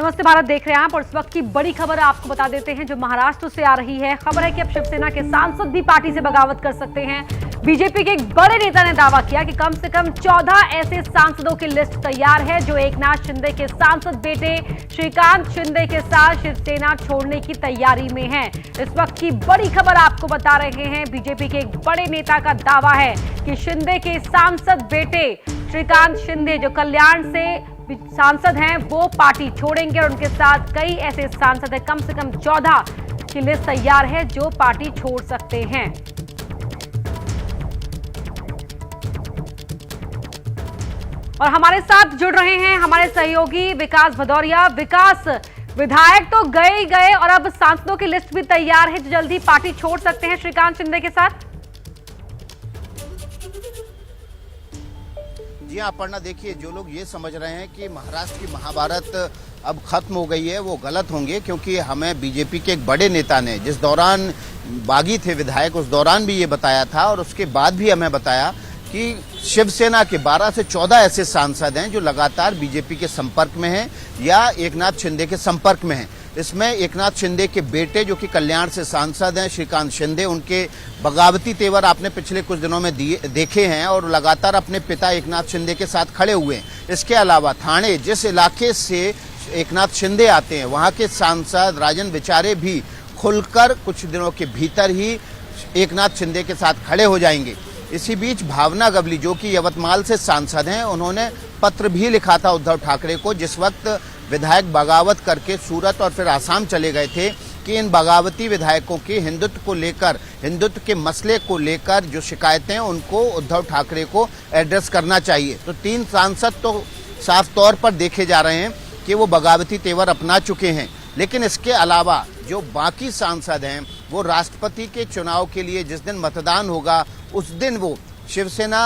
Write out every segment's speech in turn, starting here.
नमस्ते भारत देख रहे हैं आप और इस वक्त की बड़ी खबर आपको बता देते हैं जो महाराष्ट्र से आ रही है। खबर है कि अब शिवसेना के सांसद भी पार्टी से बगावत कर सकते हैं। बीजेपी के एक बड़े नेता ने दावा किया कि कम से कम 14 ऐसे सांसदों की लिस्ट तैयार है जो एकनाथ शिंदे के सांसद बेटे श्रीकांत शिंदे के साथ शिवसेना छोड़ने की तैयारी में है। इस वक्त की बड़ी खबर आपको बता रहे हैं, बीजेपी के एक बड़े नेता का दावा है कि शिंदे के सांसद बेटे श्रीकांत शिंदे जो कल्याण से सांसद हैं वो पार्टी छोड़ेंगे और उनके साथ कई ऐसे सांसद हैं, कम से कम 14 की लिस्ट तैयार है जो पार्टी छोड़ सकते हैं। और हमारे साथ जुड़ रहे हैं हमारे सहयोगी विकास भदौरिया। विकास, विधायक तो गए ही गए और अब सांसदों की लिस्ट भी तैयार है जो जल्दी पार्टी छोड़ सकते हैं श्रीकांत शिंदे के साथ। जी हाँ अपर्णा, देखिए जो लोग ये समझ रहे हैं कि महाराष्ट्र की महाभारत अब खत्म हो गई है वो गलत होंगे, क्योंकि हमें बीजेपी के एक बड़े नेता ने जिस दौरान बागी थे विधायक उस दौरान भी ये बताया था और उसके बाद भी हमें बताया कि शिवसेना के 12 से 14 ऐसे सांसद हैं जो लगातार बीजेपी के संपर्क में हैं या एकनाथ शिंदे के संपर्क में हैं। इसमें एकनाथ शिंदे के बेटे जो कि कल्याण से सांसद हैं श्रीकांत शिंदे, उनके बगावती तेवर आपने पिछले कुछ दिनों में देखे हैं और लगातार अपने पिता एकनाथ शिंदे के साथ खड़े हुए हैं। इसके अलावा थाने जिस इलाके से एकनाथ शिंदे आते हैं वहां के सांसद राजन विचारे भी खुलकर कुछ दिनों के भीतर ही एकनाथ शिंदे के साथ खड़े हो जाएंगे। इसी बीच भावना गवली जो कि यवतमाल से सांसद हैं, उन्होंने पत्र भी लिखा था उद्धव ठाकरे को जिस वक्त विधायक बगावत करके सूरत और फिर आसाम चले गए थे कि इन बगावती विधायकों की हिंदुत्व को लेकर, हिंदुत्व के मसले को लेकर जो शिकायतें हैं उनको उद्धव ठाकरे को एड्रेस करना चाहिए। तो 3 सांसद तो साफ तौर पर देखे जा रहे हैं कि वो बगावती तेवर अपना चुके हैं, लेकिन इसके अलावा जो बाकी सांसद हैं वो राष्ट्रपति के चुनाव के लिए जिस दिन मतदान होगा उस दिन वो शिवसेना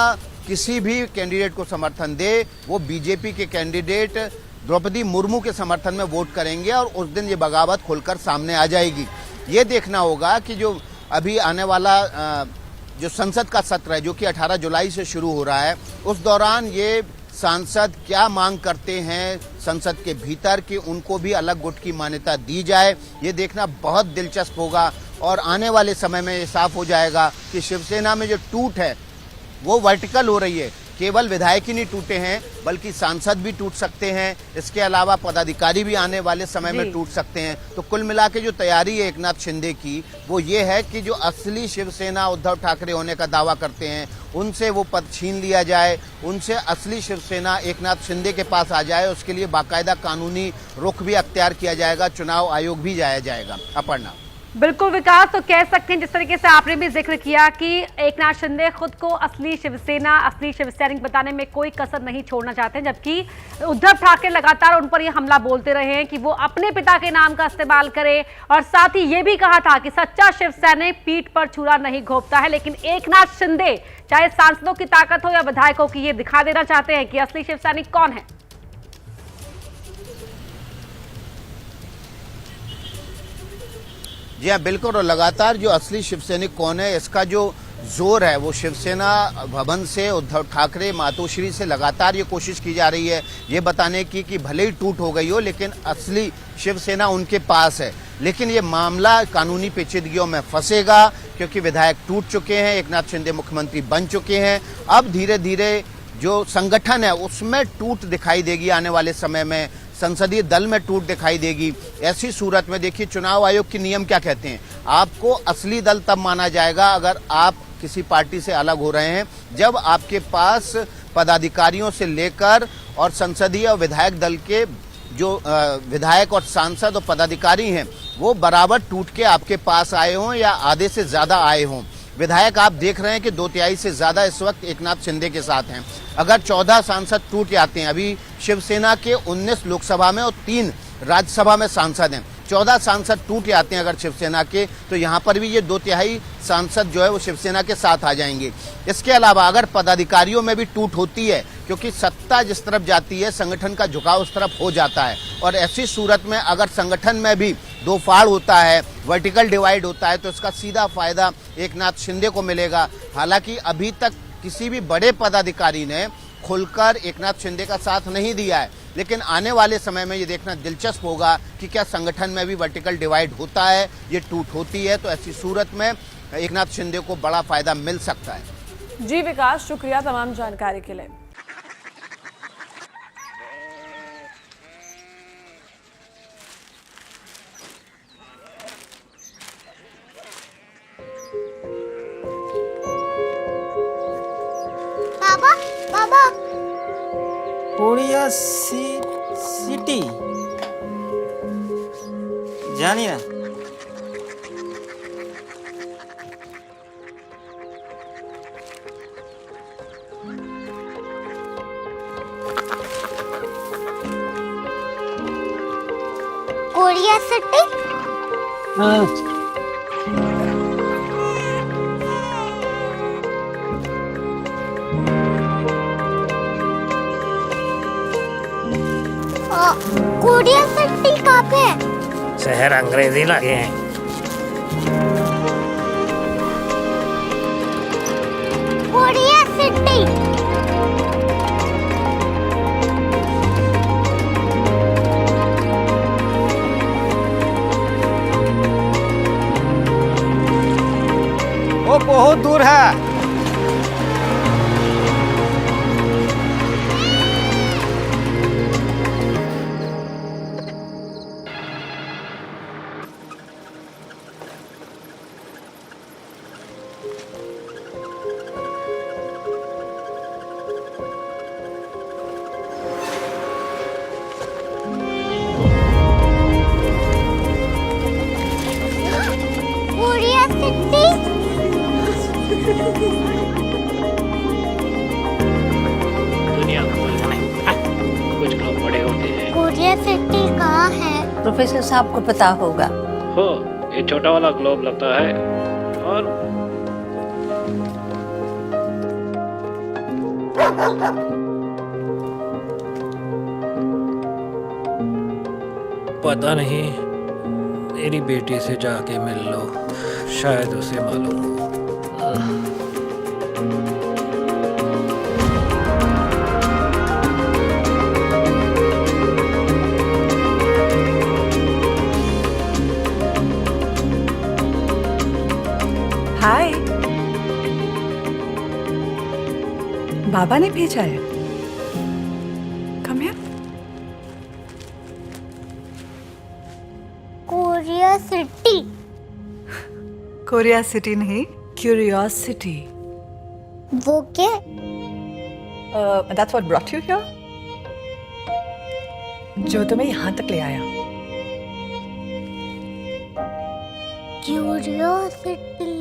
किसी भी कैंडिडेट को समर्थन दे, वो बीजेपी के कैंडिडेट द्रौपदी मुर्मू के समर्थन में वोट करेंगे और उस दिन ये बगावत खुलकर सामने आ जाएगी। ये देखना होगा कि जो अभी आने वाला जो संसद का सत्र है जो कि 18 जुलाई से शुरू हो रहा है, उस दौरान ये सांसद क्या मांग करते हैं संसद के भीतर कि उनको भी अलग गुट की मान्यता दी जाए, ये देखना बहुत दिलचस्प होगा। और आने वाले समय में ये साफ हो जाएगा कि शिवसेना में जो टूट है वो वर्टिकल हो रही है। केवल विधायक ही नहीं टूटे हैं बल्कि सांसद भी टूट सकते हैं, इसके अलावा पदाधिकारी भी आने वाले समय में टूट सकते हैं। तो कुल मिला के जो तैयारी है एकनाथ शिंदे की वो ये है कि जो असली शिवसेना उद्धव ठाकरे होने का दावा करते हैं उनसे वो पद छीन लिया जाए, उनसे असली शिवसेना एकनाथ शिंदे के पास आ जाए। उसके लिए बाकायदा कानूनी रुख भी अख्तियार किया जाएगा, चुनाव आयोग भी जाया जाएगा। अपर्णा। बिल्कुल विकास, तो कह सकते हैं जिस तरीके से आपने भी जिक्र किया कि एकनाथ शिंदे खुद को असली शिवसेना, असली शिवसैनिक बताने में कोई कसर नहीं छोड़ना चाहते हैं, जबकि उद्धव ठाकरे लगातार उन पर यह हमला बोलते रहे हैं कि वो अपने पिता के नाम का इस्तेमाल करे और साथ ही ये भी कहा था कि सच्चा शिवसैनिक पीठ पर छुरा नहीं घोंपता है। लेकिन एकनाथ शिंदे चाहे सांसदों की ताकत हो या विधायकों की, ये दिखा देना चाहते हैं कि असली शिवसैनिक कौन है। जी हाँ बिल्कुल, और लगातार जो असली शिवसैनिक कौन है इसका जो जोर है वो शिवसेना भवन से उद्धव ठाकरे मातोश्री से लगातार ये कोशिश की जा रही है ये बताने की कि भले ही टूट हो गई हो लेकिन असली शिवसेना उनके पास है। लेकिन ये मामला कानूनी पेचीदगियों में फंसेगा क्योंकि विधायक टूट चुके हैं, एकनाथ शिंदे मुख्यमंत्री बन चुके हैं। अब धीरे धीरे जो संगठन है उसमें टूट दिखाई देगी, आने वाले समय में संसदीय दल में टूट दिखाई देगी। ऐसी सूरत में देखिए चुनाव आयोग के नियम क्या कहते हैं, आपको असली दल तब माना जाएगा अगर आप किसी पार्टी से अलग हो रहे हैं जब आपके पास पदाधिकारियों से लेकर और संसदीय और विधायक दल के जो विधायक और सांसद और पदाधिकारी हैं वो बराबर टूट के आपके पास आए हों या आधे से ज्यादा आए हों। विधायक आप देख रहे हैं कि 2/3 से ज्यादा इस वक्त एकनाथ शिंदे के साथ हैं। अगर 14 सांसद टूट जाते हैं, अभी शिवसेना के 19 लोकसभा में और 3 राज्यसभा में सांसद हैं, 14 सांसद टूट जाते हैं अगर शिवसेना के, तो यहाँ पर भी ये 2/3 सांसद जो है वो शिवसेना के साथ आ जाएंगे। इसके अलावा अगर पदाधिकारियों में भी टूट होती है क्योंकि सत्ता जिस तरफ जाती है संगठन का झुकाव उस तरफ हो जाता है, और ऐसी सूरत में अगर संगठन में भी दो फाड़ होता है, वर्टिकल डिवाइड होता है, तो इसका सीधा फायदा एकनाथ शिंदे को मिलेगा। हालांकि अभी तक किसी भी बड़े पदाधिकारी ने खुलकर एकनाथ शिंदे का साथ नहीं दिया है, लेकिन आने वाले समय में ये देखना दिलचस्प होगा कि क्या संगठन में भी वर्टिकल डिवाइड होता है, ये टूट होती है, तो ऐसी सूरत में एकनाथ शिंदे को बड़ा फायदा मिल सकता है। जी विकास, शुक्रिया तमाम जानकारी के लिए। बाबा बाबा कोरिया सिटी जानी ना। कोरिया सिटी कोरिया सिटी कहाँ पे है? शहर अंग्रेजी लगे हैं। कोरिया सिटी वो बहुत दूर है। कोरिया सिटी दुनिया को बोलना है, कुछ लोग बड़े होते हैं। कोरिया सिटी कहाँ है? प्रोफेसर साहब को पता होगा। हो, ये छोटा वाला ग्लोब लगता है और पता नहीं, मेरी बेटी से जाके मिल लो, शायद उसे मालूम हो। हाय, बाबा ने भेजा है। Come here. Korea city Korea city नहीं, क्यूरियोसिटी। वो क्या? That's what brought you here, जो तुम्हें यहाँ तक ले आया। क्यूरियोसिटी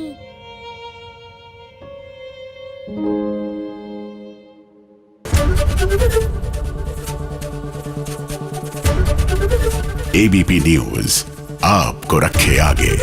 एबीपी न्यूज आपको रखे आगे।